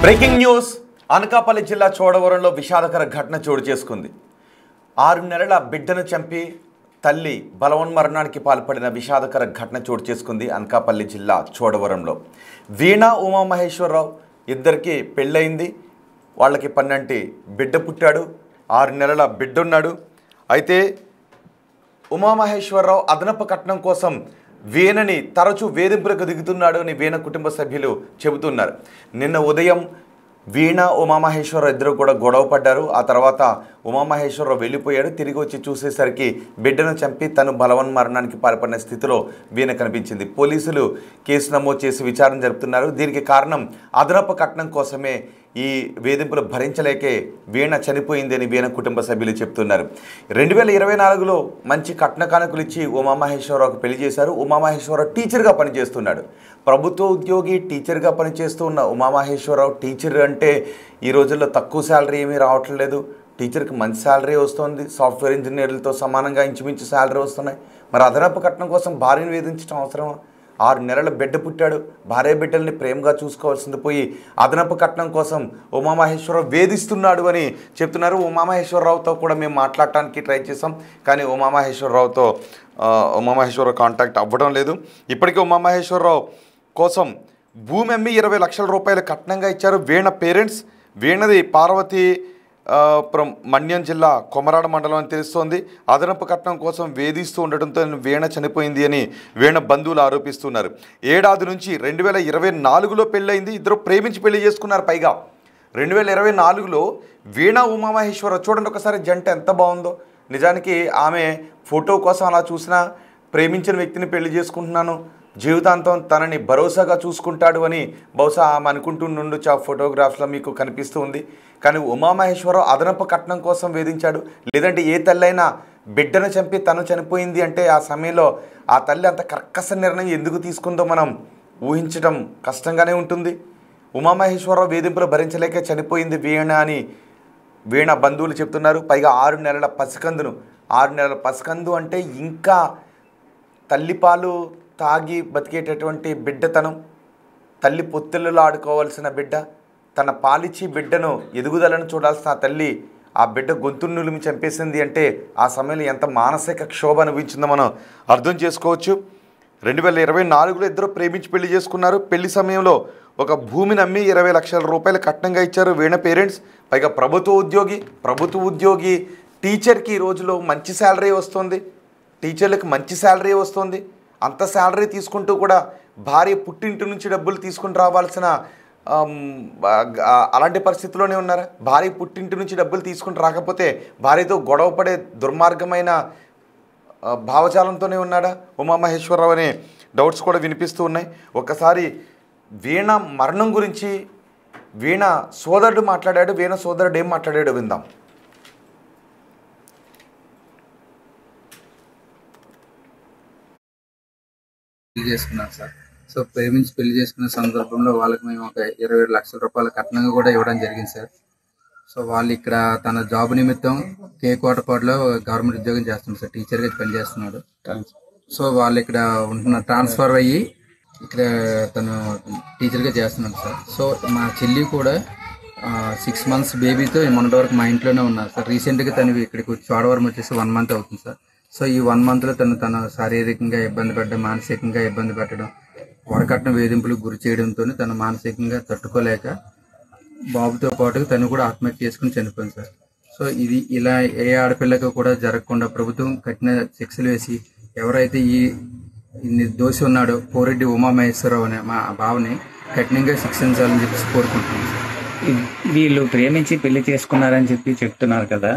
Breaking news. Anakapalli జిల్లా చోడవరంలో విషాదకర ఘటన చోటు చేసుకుంది. 6 నెలల బిడ్డను చంపి తల్లి బలవన్మరణానికి పాల్పడిన విషాదకర ఘటన చోటు చేసుకుంది అనకాపల్లి జిల్లా చోడవరంలో. వీణా ఉమామహేశ్వరరావు ఇద్దరికి పెళ్ళయింది. వాళ్ళకి 12 బిడ్డ పుట్టాడు. 6 నెలల బిడ్డున్నాడు. అయితే ఉమామహేశ్వరరావు అదనపు కట్నం కోసం వీణని తరచూ వేధింపులకు దిగుతున్నాడు అని వీణ కుటుంబ సభ్యులు చెబుతున్నారు. నిన్న ఉదయం వీణ ఉమామహేశ్వరరావు ఇద్దరు కూడా గొడవ పడ్డారు. ఆ తర్వాత ఉమామహేశ్వరరావు వెళ్ళిపోయాడు. తిరిగి వచ్చి చూసేసరికి బిడ్డను చంపి తను బలవన్మరణానికి పాల్పడిన స్థితిలో వీణ కనిపించింది. పోలీసులు కేసు నమోదు చేసి విచారణ జరుపుతున్నారు. దీనికి కారణం అదనపు కట్నం కోసమే. ఈ వేధింపులు భరించలేకే వీణ చనిపోయింది అని వీణ కుటుంబ సభ్యులు చెప్తున్నారు. 2024లో మంచి కట్న కానుకలు ఇచ్చి ఉమామహేశ్వరరావుకు పెళ్లి చేశారు. ఉమామహేశ్వరరావు టీచర్గా పనిచేస్తున్నాడు. ప్రభుత్వ ఉద్యోగి టీచర్గా పనిచేస్తూ ఉన్న ఉమామహేశ్వరరావు టీచర్ అంటే ఈ రోజుల్లో తక్కువ శాలరీ ఏమీ రావట్లేదు. టీచర్కి మంచి శాలరీ వస్తుంది. సాఫ్ట్వేర్ ఇంజనీర్లతో సమానంగా ఇంచుమించు శాలరీ వస్తున్నాయి. మరి అదనపు కట్నం కోసం భార్యను వేధించడం అవసరమా? 6 నెలల బిడ్డ పుట్టాడు. భార్య బిడ్డల్ని ప్రేమగా చూసుకోవాల్సింది పోయి అదనపు కట్నం కోసం ఉమామహేశ్వరరావు వేధిస్తున్నాడు అని చెప్తున్నారు. ఉమామహేశ్వరరావుతో కూడా మేము మాట్లాడటానికి ట్రై చేసాం, కానీ ఉమామహేశ్వరరావు కాంటాక్ట్ అవ్వడం లేదు. ఇప్పటికే ఉమామహేశ్వరరావు కోసం భూమి అమ్మి 20 లక్షల రూపాయలు కట్నంగా ఇచ్చారు వీణ పేరెంట్స్. వీణది పార్వతి మన్యం జిల్లా కొమరాడ మండలం అని తెలుస్తోంది. అదనపు కట్నం కోసం వేధిస్తూ ఉండటంతో వీణ చనిపోయింది అని వీణ బంధువులు ఆరోపిస్తున్నారు. ఏడాది నుంచి 2024లో పెళ్ళయింది. ఇద్దరు ప్రేమించి పెళ్లి చేసుకున్నారు. పైగా 2024లో వీణ ఉమామహేశ్వరరావు చూడండి ఒకసారి జంట ఎంత బాగుందో. నిజానికి ఆమె ఫోటో కోసం అలా చూసినా ప్రేమించిన వ్యక్తిని పెళ్లి చేసుకుంటున్నాను, జీవితాంతం తనని భరోసాగా చూసుకుంటాడు అని బహుశా ఆమె అనుకుంటుండొచ్చు. ఆ ఫోటోగ్రాఫ్స్లో మీకు కనిపిస్తూ ఉంది. కానీ ఉమామహేశ్వరరావు అదనపు కట్నం కోసం వేధించాడు. లేదంటే ఏ తల్లైనా బిడ్డను చంపి తను చనిపోయింది అంటే ఆ సమయంలో ఆ తల్లి అంత కర్కశ నిర్ణయం ఎందుకు తీసుకుందో మనం ఊహించడం కష్టంగానే ఉంటుంది. ఉమామహేశ్వరరావు వేధింపులు భరించలేక చనిపోయింది వీణ అని వీణ బంధువులు చెప్తున్నారు. పైగా 6 నెలల పసికందును 6 నెలల పసికందు అంటే ఇంకా తల్లిపాలు తాగి బతికేటటువంటి బిడ్డతనం, తల్లి పొత్తిళ్ళలో ఆడుకోవాల్సిన బిడ్డ, తన పాలిచ్చి బిడ్డను ఎదుగుదలను చూడాల్సిన ఆ తల్లి ఆ బిడ్డ గొంతును నులిమి చంపేసింది అంటే ఆ సమయంలో ఎంత మానసిక క్షోభ అనుభవించిందో మనం అర్థం చేసుకోవచ్చు. 2024లో ఇద్దరు ప్రేమించి పెళ్లి చేసుకున్నారు. పెళ్లి సమయంలో ఒక భూమిని అమ్మి 20 లక్షల రూపాయలు కట్నంగా ఇచ్చారు వీణ పేరెంట్స్. పైగా ప్రభుత్వ ఉద్యోగి టీచర్కి ఈ రోజులో మంచి శాలరీ వస్తుంది. టీచర్లకు మంచి శాలరీ వస్తుంది. అంత శాలరీ తీసుకుంటూ కూడా భార్య పుట్టింటి నుంచి డబ్బులు తీసుకుని రావాల్సిన అలాంటి పరిస్థితిలోనే ఉన్నారా? భార్య పుట్టింటి నుంచి డబ్బులు తీసుకుని రాకపోతే భార్యతో గొడవ పడే దుర్మార్గమైన భావజాలంతోనే ఉన్నాడా ఉమామహేశ్వరరావు అనే డౌట్స్ కూడా వినిపిస్తూ ఉన్నాయి. ఒక్కసారి వీణ మరణం గురించి వీణ సోదరుడు మాట్లాడాడు. వీణ సోదరుడు ఏం మాట్లాడాడో విందాం. చేసుకున్నాం సార్. సో ప్రేమించి పెళ్లి చేసుకున్న సందర్భంలో వాళ్ళకి మేము ఒక 20 లక్షల రూపాయల కట్నంగా కూడా ఇవ్వడం జరిగింది సార్. సో వాళ్ళు ఇక్కడ తన జాబ్ నిమిత్తం కేకోటపాడులో గవర్నమెంట్ ఉద్యోగం చేస్తున్నాడు సార్, టీచర్గా పనిచేస్తున్నాడు. సో వాళ్ళు ఇక్కడ ఉంటున్న ట్రాన్స్ఫర్ అయ్యి ఇక్కడ తను టీచర్గా చేస్తున్నాడు సార్. సో మా చెల్లి కూడా 6 months బేబీతో మొన్నటి వరకు మా ఇంట్లోనే ఉన్నారు సార్. రీసెంట్గా తను ఇక్కడికి చోడవరం వచ్చేసి 1 month అవుతుంది సార్. సో ఈ 1 monthలో తను శారీరకంగా ఇబ్బంది పెట్టడం, మానసికంగా ఇబ్బంది పెట్టడం, వరకట్న వేధింపులకు గురి చేయడంతో తను మానసికంగా తట్టుకోలేక బాబుతో పాటు తను కూడా ఆత్మహత్య చేసుకుని చనిపోయింది సార్. సో ఇది ఇలా ఏ ఆడపిల్లకి కూడా జరగకుండా ప్రభుత్వం కఠిన శిక్షలు వేసి ఎవరైతే ఈ నిర్దోషి ఉన్నాడో పోరెడ్డి ఉమామహేశ్వరరావు అనే మా బావని కఠినంగా శిక్షించాలని చెప్పి కోరుకుంటున్నాను సార్. వీళ్ళు ప్రేమించి పెళ్లి చేసుకున్నారని చెప్తున్నారు కదా,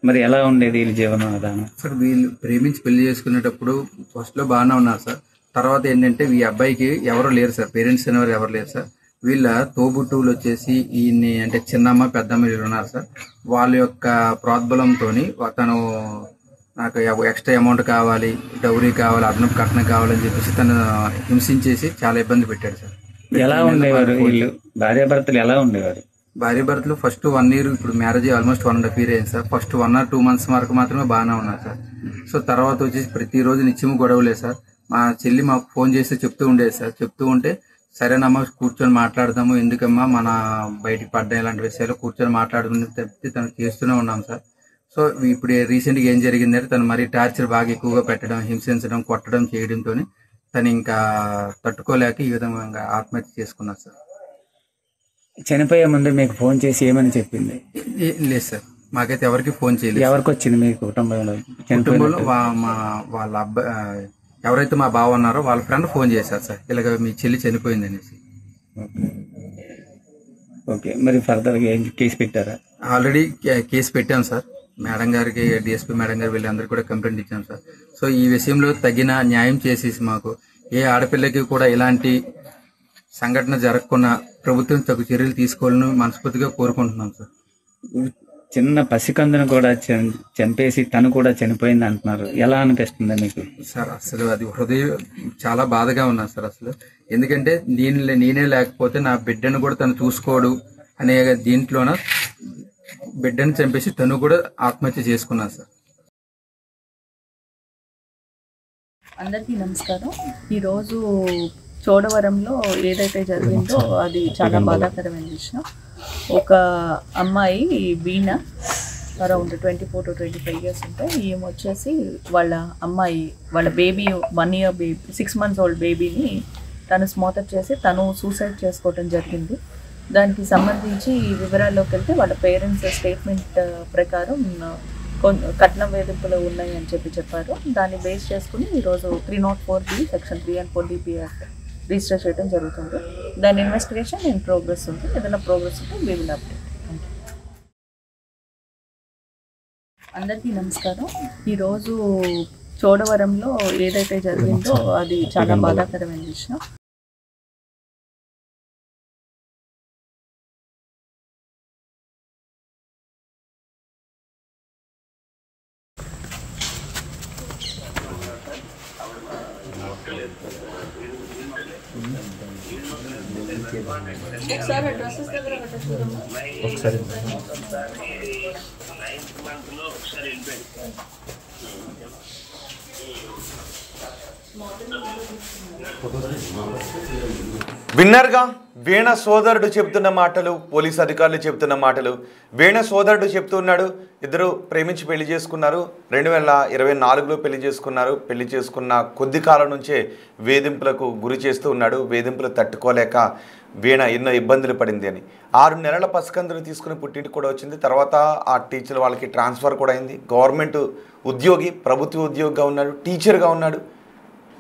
మరి ఎలా ఉండేది వీళ్ళ జీవనం విధానం? సార్ వీళ్ళు ప్రేమించి పెళ్లి చేసుకునేటప్పుడు ఫస్ట్ లో బాగానే ఉన్నారు సార్. తర్వాత ఏంటంటే ఈ అబ్బాయికి ఎవరు లేరు సార్, పేరెంట్స్ అనేవారు ఎవరు లేరు సార్. వీళ్ళ తోబుట్టువులు వచ్చేసి ఈయన్ని అంటే చిన్నమ్మ పెద్దమ్మ వీళ్ళు ఉన్నారు సార్. వాళ్ళ యొక్క ప్రోద్బలంతో తను నాకు ఎక్స్ట్రా అమౌంట్ కావాలి, డౌరీ కావాలి, అదనపు కట్నం కావాలని చెప్పేసి తను హింసించేసి చాలా ఇబ్బంది పెట్టాడు సార్. ఎలా ఉండేవారు వీళ్ళు? భార్యాభర్తలు ఎలా ఉండేవారు? భార్యాభర్తలు ఫస్ట్ 1 year, ఇప్పుడు మ్యారేజ్ ఆల్మోస్ట్ 1.5 years అయింది సార్. ఫస్ట్ 1 or 2 months వరకు మాత్రమే బాగానే ఉన్నారు సార్. సో తర్వాత వచ్చేసి ప్రతిరోజు నిత్యము గొడవలే సార్. మా చెల్లి మాకు ఫోన్ చేసి చెప్తూ ఉండేది సార్. చెప్తూ ఉంటే సరేనమ్మా కూర్చొని మాట్లాడదాము, ఎందుకమ్మా మన బయటికి పడ్డా ఇలాంటి విషయాలు కూర్చొని మాట్లాడుకుని తప్పితే తను చేస్తూనే ఉన్నాం సార్. సో ఇప్పుడు రీసెంట్గా ఏం జరిగిందంటే తను మరీ టార్చర్ బాగా ఎక్కువగా పెట్టడం, హింసించడం, కొట్టడం చేయడంతో తను ఇంకా తట్టుకోలేక ఈ విధంగా ఆత్మహత్య చేసుకున్నారు సార్. చనిపోయే ముందు మీకు ఫోన్ చేసి ఏమని చెప్పింది? లేదు సార్, మాకైతే ఎవరికి ఫోన్ చేయలేదు. ఎవరికి వచ్చింది మీ కుటుంబంలో? కుటుంబంలో వాళ్ళ అబ్బాయి ఎవరైతే మా బావ ఉన్నారో వాళ్ళ ఫ్రెండ్ ఫోన్ చేశారు సార్, ఇలాగ మీ చెల్లి చనిపోయింది అనేసి. ఓకే, మరి ఫర్దర్గా ఏం కేసు పెట్టారా? ఆల్రెడీ కేసు పెట్టాం సార్. మేడం గారికి, డిఎస్పీ మేడం గారు వీళ్ళందరూ కూడా కంప్లైంట్ ఇచ్చాం సార్. సో ఈ విషయంలో తగిన న్యాయం చేసేసి మాకు ఏ ఆడపిల్లకి కూడా ఇలాంటి సంఘటన జరగకుండా ప్రభుత్వం తగు చర్యలు తీసుకోవాలని మనస్ఫూర్తిగా కోరుకుంటున్నాం సార్. చిన్న పసికందును కూడా చంపేసి తను కూడా చనిపోయింది అంటున్నారు, ఎలా అనిపిస్తుంది మీకు? సార్ అసలు అది హృదయం చాలా బాధగా ఉన్నా సార్ అసలు. ఎందుకంటే నేనే లేకపోతే నా బిడ్డను కూడా తను చూసుకోడు అనే దీంట్లోన బిడ్డను చంపేసి తను కూడా ఆత్మహత్య చేసుకున్నా సార్. అందరికీ నమస్కారం. ఈరోజు చోడవరంలో ఏదైతే జరిగిందో అది చాలా బాధాకరమైన విషయం. ఒక అమ్మాయి వీణ, అరౌండ్ 24 to 25 years ఉంటాయి. ఈమె వచ్చేసి వాళ్ళ baby 1 year baby, 6 months old బేబీని తను స్మోటర్ చేసి తను సూసైడ్ చేసుకోవడం జరిగింది. దానికి సంబంధించి వివరాల్లోకి వెళ్తే వాళ్ళ పేరెంట్స్ స్టేట్మెంట్ ప్రకారం కట్నం వేధింపులు ఉన్నాయి అని చెప్పారు. దాన్ని బేస్ చేసుకుని ఈరోజు 304B section 3 and 4DP act register చేయడం జరుగుతుంది. దాని ఇన్వెస్టిగేషన్ ఇన్ ప్రోగ్రెస్ ఉంది. ఏదైనా ప్రోగ్రెస్ ఉంటే వీ విల్ అప్డేట్. అందరికీ నమస్కారం. ఈరోజు చోడవరంలో ఏదైతే జరిగిందో అది చాలా బాధాకరమైన విషయం. ఒకసారి డ్రెస్సెస్ దగ్గర కట్టేసుకుందాము. ఒకసారి విన్నర్గా వీణ సోదరుడు చెప్తున్న మాటలు, పోలీస్ అధికారులు చెప్తున్న మాటలు. వీణ సోదరుడు చెప్తున్నాడు, ఇద్దరు ప్రేమించి పెళ్లి చేసుకున్నారు, 2024లో పెళ్లి చేసుకున్నారు. పెళ్లి చేసుకున్న కొద్ది కాలం నుంచే వేధింపులకు గురి చేస్తూ ఉన్నాడు. వేధింపులు తట్టుకోలేక వీణ ఎన్నో ఇబ్బందులు పడింది అని. 6 నెలల పసికందుని తీసుకుని పుట్టింటికి కూడా వచ్చింది. తర్వాత ఆ టీచర్ వాళ్ళకి ట్రాన్స్ఫర్ కూడా అయింది. గవర్నమెంట్ ఉద్యోగి, ప్రభుత్వ ఉద్యోగిగా ఉన్నాడు, టీచర్గా ఉన్నాడు.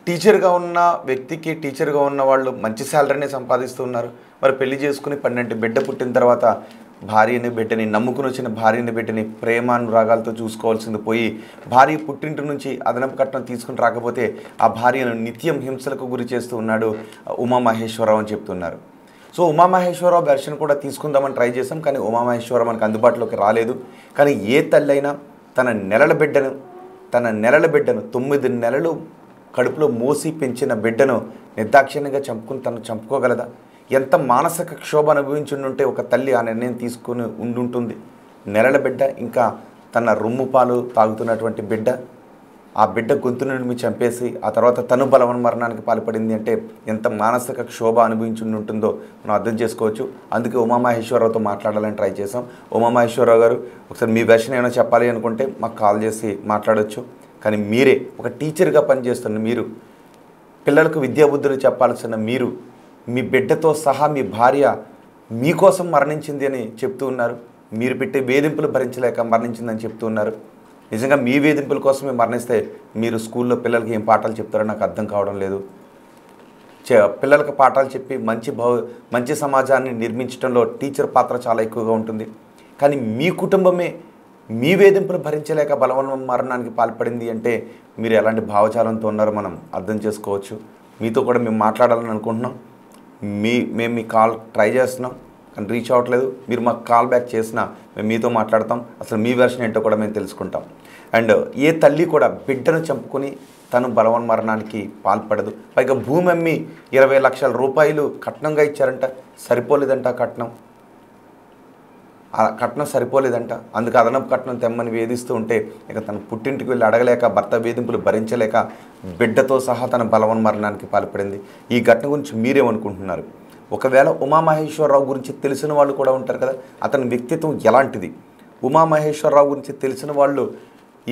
టీచర్గా ఉన్న వ్యక్తికి, టీచర్గా ఉన్న వాళ్ళు మంచి శాలరీనే సంపాదిస్తూ ఉన్నారు. మరి పెళ్లి చేసుకుని 12 బిడ్డ పుట్టిన తర్వాత భార్యని బిడ్డని నమ్ముకుని వచ్చిన భార్యని బిడ్డని ప్రేమానురాగాలతో చూసుకోవాల్సింది పోయి భార్య పుట్టింటి నుంచి అదనపు కట్నం తీసుకుని రాకపోతే ఆ భార్యను నిత్యం హింసలకు గురి చేస్తూ ఉన్నాడు ఉమామహేశ్వరరావు అని చెప్తున్నారు. సో ఉమామహేశ్వరరావు వెర్షన్ కూడా తీసుకుందామని ట్రై చేసాం, కానీ ఉమామహేశ్వరరావు మనకు అందుబాటులోకి రాలేదు. కానీ ఏ తల్లైనా తన నెలల బిడ్డను 9 నెలలు కడుపులో మోసి పెంచిన బిడ్డను నిర్దాక్షిణ్యంగా తను చంపుకోగలదా? ఎంత మానసిక క్షోభ అనుభవించుంటే ఒక తల్లి ఆ నిర్ణయం తీసుకుని ఉండుంటుంది. నెలల బిడ్డ, ఇంకా తన రొమ్ము పాలు తాగుతున్నటువంటి బిడ్డ, ఆ బిడ్డ గొంతు నుండి చంపేసి ఆ తర్వాత తను బలవన్మరణానికి పాల్పడింది అంటే ఎంత మానసిక క్షోభ అనుభవించుంటుందో మనం అర్థం చేసుకోవచ్చు. అందుకే ఉమామహేశ్వరరావుతో మాట్లాడాలని ట్రై చేసాం. ఉమామహేశ్వరరావు గారు, ఒకసారి మీ వెర్షన్ ఏమైనా చెప్పాలి అనుకుంటే మాకు కాల్ చేసి మాట్లాడవచ్చు. కానీ మీరే ఒక టీచర్గా పనిచేస్తున్న మీరు, పిల్లలకు విద్యాబుద్ధులు చెప్పాల్సిన మీరు, మీ బిడ్డతో సహా మీ భార్య మీకోసం మరణించింది అని చెప్తూ ఉన్నారు. మీరు పెట్టే వేధింపులు భరించలేక మరణించిందని చెప్తూ ఉన్నారు. నిజంగా మీ వేధింపుల కోసమే మరణిస్తే మీరు స్కూల్లో పిల్లలకి ఏం పాఠాలు చెప్తారో నాకు అర్థం కావడం లేదు. పిల్లలకు పాఠాలు చెప్పి మంచి సమాజాన్ని నిర్మించడంలో టీచర్ పాత్ర చాలా ఎక్కువగా ఉంటుంది. కానీ మీ కుటుంబమే మీ వేధింపులు భరించలేక బలవన్ మరణానికి పాల్పడింది అంటే మీరు ఎలాంటి భావజాలంతో ఉన్నారో మనం అర్థం చేసుకోవచ్చు. మీతో కూడా మేము మాట్లాడాలని అనుకుంటున్నాం. మేము మీ కాల్ ట్రై చేస్తున్నాం, కానీ రీచ్ అవ్వట్లేదు. మీరు మాకు కాల్ బ్యాక్ చేసినా మేము మీతో మాట్లాడతాం. అసలు మీ వెర్షన్ ఏంటో కూడా మేము తెలుసుకుంటాం. అండ్ ఏ తల్లి కూడా బిడ్డను చంపుకొని తను బలవన్ మరణానికి పాల్పడదు. పైగా భూమి అమ్మి 20 లక్షల రూపాయలు కట్నంగా ఇచ్చారంట. సరిపోలేదంట కట్నం సరిపోలేదంట. అందుకు అదనపు కట్నం తెమ్మని వేధిస్తూ ఉంటే ఇక తన పుట్టింటికి వెళ్ళి అడగలేక, భర్త వేధింపులు భరించలేక బిడ్డతో సహా తన బలవన్మరణానికి పాల్పడింది. ఈ ఘటన గురించి మీరేమనుకుంటున్నారు? ఒకవేళ ఉమామహేశ్వరరావు గురించి తెలిసిన వాళ్ళు కూడా ఉంటారు కదా, అతని వ్యక్తిత్వం ఎలాంటిది? ఉమామహేశ్వరరావు గురించి తెలిసిన వాళ్ళు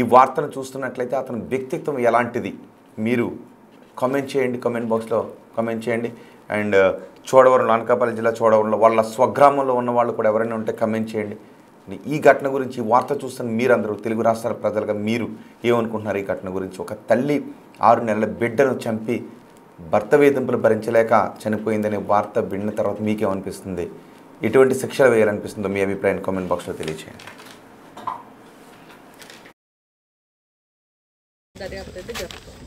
ఈ వార్తను చూస్తున్నట్లయితే అతని వ్యక్తిత్వం ఎలాంటిది? మీరు కామెంట్ చేయండి, కామెంట్ బాక్స్లో కామెంట్ చేయండి. అండ్ చోడవరం, అనకాపల్లి జిల్లా చోడవరంలో వాళ్ళ స్వగ్రామంలో ఉన్న వాళ్ళు కూడా ఎవరైనా ఉంటే కామెంట్ చేయండి. ఈ ఘటన గురించి ఈ వార్త చూస్తున్న మీరందరూ తెలుగు రాష్ట్రాల ప్రజలుగా మీరు ఏమనుకుంటున్నారు ఈ ఘటన గురించి? ఒక తల్లి 6 నెలల బిడ్డను చంపి భర్త వేధింపులు భరించలేక చనిపోయిందనే వార్త విన్న తర్వాత మీకేమనిపిస్తుంది? ఎటువంటి శిక్షలు వేయాలనిపిస్తుందో మీ అభిప్రాయాన్ని కామెంట్ బాక్స్లో తెలియజేయండి. దర్యాప్తు అయితే జరుగుతుంది.